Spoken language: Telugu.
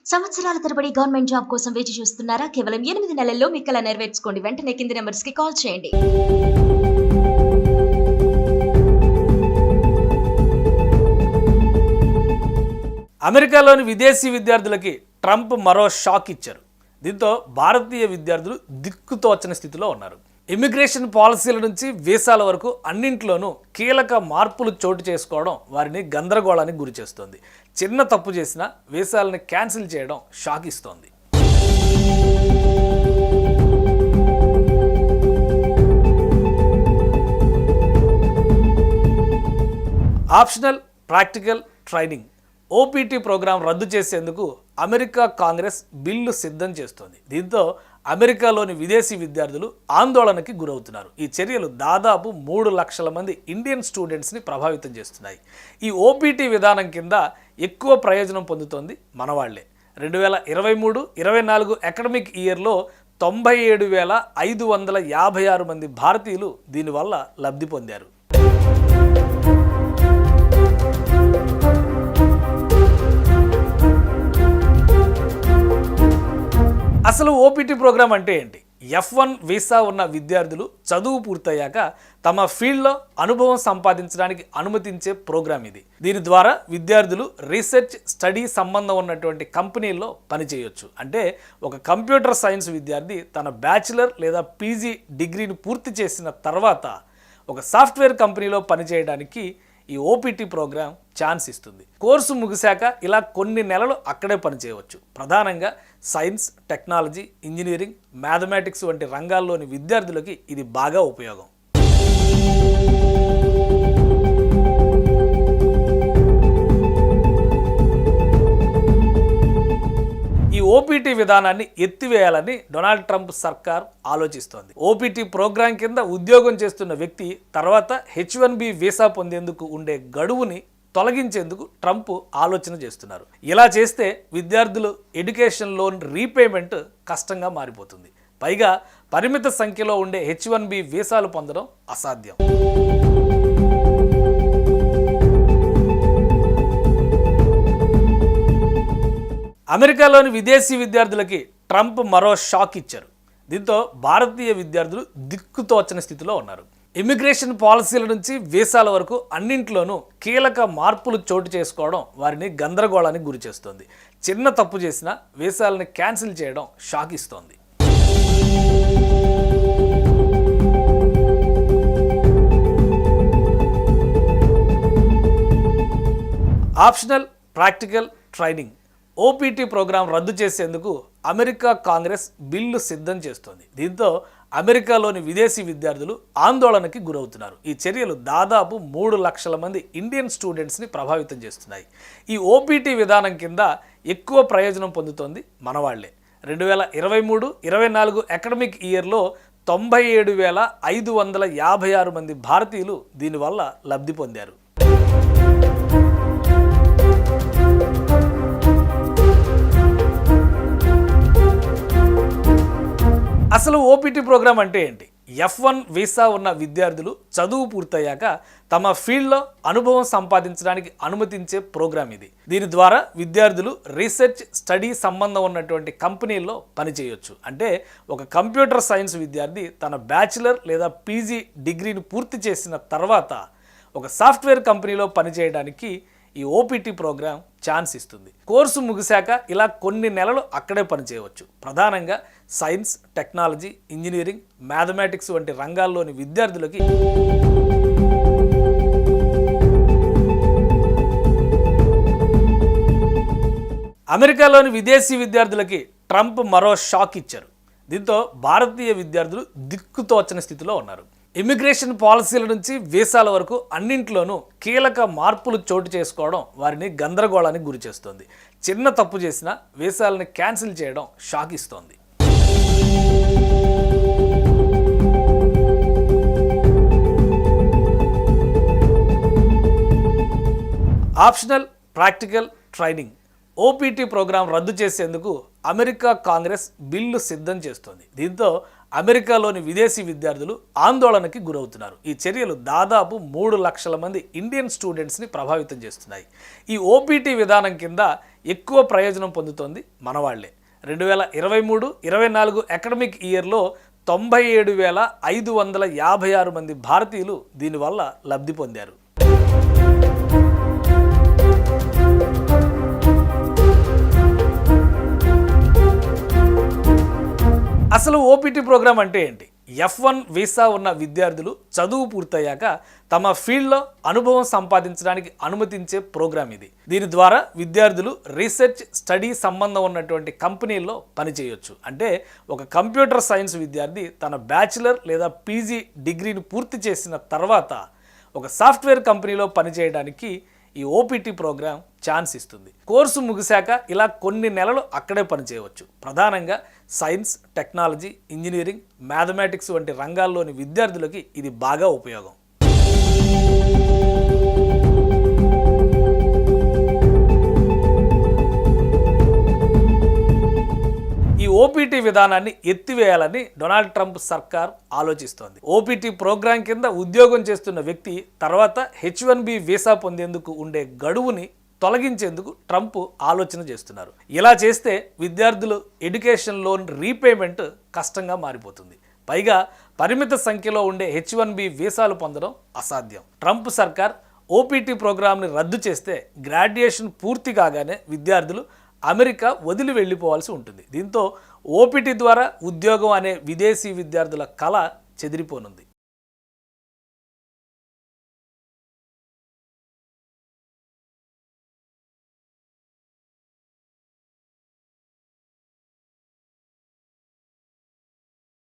సంవత్సరాల తరబడి గవర్నమెంట్ జాబ్ కోసం వేచి చూస్తున్నారా? కేవలం 8 నెలల్లో మీ కల నెరవేర్చుకోండి. వెంటనే కింది నంబర్స్‌కి కాల్ చేయండి. అమెరికాలోని విదేశీ విద్యార్థులకి ట్రంప్ మరో షాక్ ఇచ్చారు. దీంతో భారతీయ విద్యార్థులు దిక్కుతోచని స్థితిలో ఉన్నారు. ఇమిగ్రేషన్ పాలసీల నుంచి వీసాల వరకు అన్నింట్లోనూ కీలక మార్పులు చోటు చేసుకోవడం వారిని గందరగోళానికి గురి చేస్తోంది. చిన్న తప్పు చేసినా వీసాలను క్యాన్సిల్ చేయడం షాక్ ఇస్తోంది. Optional practical training OPT program రద్దు చేసేందుకు అమెరికా కాంగ్రెస్ బిల్లు సిద్ధం చేస్తోంది. దీంతో అమెరికాలోని విదేశీ విద్యార్థులు ఆందోళనకి గురవుతున్నారు. ఈ చర్యలు దాదాపు 3 లక్షల మంది ఇండియన్ స్టూడెంట్స్ని ప్రభావితం చేస్తున్నాయి. ఈ ఓపీటీ విధానం కింద ఎక్కువ ప్రయోజనం పొందుతోంది మనవాళ్లే. 2023-24 అకాడమిక్ ఇయర్లో 97,556 మంది భారతీయులు దీనివల్ల లబ్ధి పొందారు. అసలు ఓపీటీ ప్రోగ్రాం అంటే ఏంటి? F1 వీసా ఉన్న విద్యార్థులు చదువు పూర్తయ్యాక తమ ఫీల్డ్లో అనుభవం సంపాదించడానికి అనుమతించే ప్రోగ్రాం ఇది. దీని ద్వారా విద్యార్థులు రీసెర్చ్ స్టడీ సంబంధం ఉన్నటువంటి కంపెనీల్లో పనిచేయొచ్చు. అంటే ఒక కంప్యూటర్ సైన్స్ విద్యార్థి తన బ్యాచిలర్ లేదా పీజీ డిగ్రీని పూర్తి చేసిన తర్వాత ఒక సాఫ్ట్వేర్ కంపెనీలో పనిచేయడానికి ఈ ఓపీటీ ప్రోగ్రాం ఛాన్స్ ఇస్తుంది. కోర్సు ముగిశాక ఇలా కొన్ని నెలలు అక్కడే పనిచేయవచ్చు. ప్రధానంగా సైన్స్, టెక్నాలజీ, ఇంజనీరింగ్, మ్యాథమెటిక్స్ వంటి రంగాల్లోని విద్యార్థులకి ఇది బాగా ఉపయోగం. ఈ ఓపీటీ విధానాన్ని ఎత్తివేయాలని డొనాల్డ్ ట్రంప్ సర్కార్ ఆలోచిస్తోంది. ఓపీటీ ప్రోగ్రాం కింద ఉద్యోగం చేస్తున్న వ్యక్తి తర్వాత H1B వీసా పొందేందుకు ఉండే గడువుని తొలగించేందుకు ట్రంప్ ఆలోచన చేస్తున్నారు. ఇలా చేస్తే విద్యార్థులు ఎడ్యుకేషన్ లోన్ రీపేమెంట్ కష్టంగా మారిపోతుంది. పైగా పరిమిత సంఖ్యలో ఉండే H1B వీసాలు పొందడం అసాధ్యం. అమెరికాలోని విదేశీ విద్యార్థులకి ట్రంప్ మరో షాక్ ఇచ్చారు. దీంతో భారతీయ విద్యార్థులు దిక్కుతోచని స్థితిలో ఉన్నారు. ఇమిగ్రేషన్ పాలసీల నుంచి వీసాల వరకు అన్నింట్లోనూ కీలక మార్పులు చోటు చేసుకోవడం వారిని గందరగోళానికి గురి చేస్తోంది. చిన్న తప్పు చేసినా వీసాలను క్యాన్సిల్ చేయడం షాక్ ఇస్తోంది. Optional practical training OPT program రద్దు చేసేందుకు అమెరికా కాంగ్రెస్ బిల్లు సిద్ధం చేస్తోంది. దీంతో అమెరికాలోని విదేశీ విద్యార్థులు ఆందోళనకి గురవుతున్నారు. ఈ చర్యలు దాదాపు 3 లక్షల మంది ఇండియన్ స్టూడెంట్స్ని ప్రభావితం చేస్తున్నాయి. ఈ ఓపీటీ విధానం కింద ఎక్కువ ప్రయోజనం పొందుతోంది మనవాళ్లే. 2023-24 అకాడమిక్ ఇయర్లో 97,556 మంది భారతీయులు దీనివల్ల లబ్ధి పొందారు. అసలు ఓపీటీ ప్రోగ్రాం అంటే ఏంటి? F1 వీసా ఉన్న విద్యార్థులు చదువు పూర్తయ్యాక తమ ఫీల్డ్లో అనుభవం సంపాదించడానికి అనుమతించే ప్రోగ్రాం ఇది. దీని ద్వారా విద్యార్థులు రీసెర్చ్ స్టడీ సంబంధం ఉన్నటువంటి కంపెనీల్లో పనిచేయొచ్చు. అంటే ఒక కంప్యూటర్ సైన్స్ విద్యార్థి తన బ్యాచిలర్ లేదా పీజీ డిగ్రీని పూర్తి చేసిన తర్వాత ఒక సాఫ్ట్వేర్ కంపెనీలో పనిచేయడానికి ఈ ఓపీటీ ప్రోగ్రాం ఛాన్స్ ఇస్తుంది. కోర్సు ముగిశాక ఇలా కొన్ని నెలలు అక్కడే పనిచేయవచ్చు. ప్రధానంగా సైన్స్, టెక్నాలజీ, ఇంజనీరింగ్, మ్యాథమెటిక్స్ వంటి రంగాల్లోని విద్యార్థులకి అమెరికాలోని విదేశీ విద్యార్థులకి ట్రంప్ మరో షాక్ ఇచ్చారు. దీంతో భారతీయ విద్యార్థులు దిక్కుతోచని స్థితిలో ఉన్నారు. ఇమిగ్రేషన్ పాలసీల నుంచి వీసాల వరకు అన్నింట్లోనూ కీలక మార్పులు చోటు చేసుకోవడం వారిని గందరగోళానికి గురి చేస్తోంది. చిన్న తప్పు చేసినా వీసాలను క్యాన్సిల్ చేయడం షాక్ ఇస్తోంది. Optional practical training OPT program రద్దు చేసేందుకు అమెరికా కాంగ్రెస్ బిల్లు సిద్ధం చేస్తోంది. దీంతో అమెరికాలోని విదేశీ విద్యార్థులు ఆందోళనకి గురవుతున్నారు. ఈ చర్యలు దాదాపు 3 లక్షల మంది ఇండియన్ స్టూడెంట్స్ని ప్రభావితం చేస్తున్నాయి. ఈ ఓపీటీ విధానం కింద ఎక్కువ ప్రయోజనం పొందుతోంది మనవాళ్లే. 2023-24 అకాడమిక్ ఇయర్లో 97,556 మంది భారతీయులు దీనివల్ల లబ్ధి పొందారు. అసలు ఓపీటీ ప్రోగ్రామ్ అంటే ఏంటి? F1 వీసా ఉన్న విద్యార్థులు చదువు పూర్తయ్యాక తమ ఫీల్డ్లో అనుభవం సంపాదించడానికి అనుమతించే ప్రోగ్రామ్ ఇది. దీని ద్వారా విద్యార్థులు రీసెర్చ్ స్టడీ సంబంధం ఉన్నటువంటి కంపెనీల్లో పనిచేయొచ్చు. అంటే ఒక కంప్యూటర్ సైన్స్ విద్యార్థి తన బ్యాచిలర్ లేదా పీజీ డిగ్రీని పూర్తి చేసిన తర్వాత ఒక సాఫ్ట్వేర్ కంపెనీలో పనిచేయడానికి ఈ ఓపీటీ ప్రోగ్రామ్ ఛాన్స్ ఇస్తుంది. కోర్సు ముగిశాక ఇలా కొన్ని నెలలు అక్కడే పనిచేయవచ్చు. ప్రధానంగా సైన్స్, టెక్నాలజీ, ఇంజనీరింగ్, మ్యాథమెటిక్స్ వంటి రంగాల్లోని విద్యార్థులకి ఇది బాగా ఉపయోగం. ఈ ఓపీటీ విధానాన్ని ఎత్తివేయాలని డొనాల్డ్ ట్రంప్ సర్కార్ ఆలోచిస్తోంది. ఓపీటీ ప్రోగ్రాం కింద ఉద్యోగం చేస్తున్న వ్యక్తి తర్వాత H1B వీసా పొందేందుకు ఉండే గడువుని తొలగించేందుకు ట్రంప్ ఆలోచన చేస్తున్నారు. ఇలా చేస్తే విద్యార్థులు ఎడ్యుకేషన్ లోన్ రీపేమెంట్ కష్టంగా మారిపోతుంది. పైగా పరిమిత సంఖ్యలో ఉండే H1B వీసాలు పొందడం అసాధ్యం. ట్రంప్ సర్కార్ ఓపీటీ ప్రోగ్రాంని రద్దు చేస్తే గ్రాడ్యుయేషన్ పూర్తి కాగానే విద్యార్థులు అమెరికా వదిలి వెళ్ళిపోవాల్సి ఉంటుంది. దీంతో ఓపీటీ ద్వారా ఉద్యోగం అనే విదేశీ విద్యార్థుల కళ చెదిరిపోనుంది.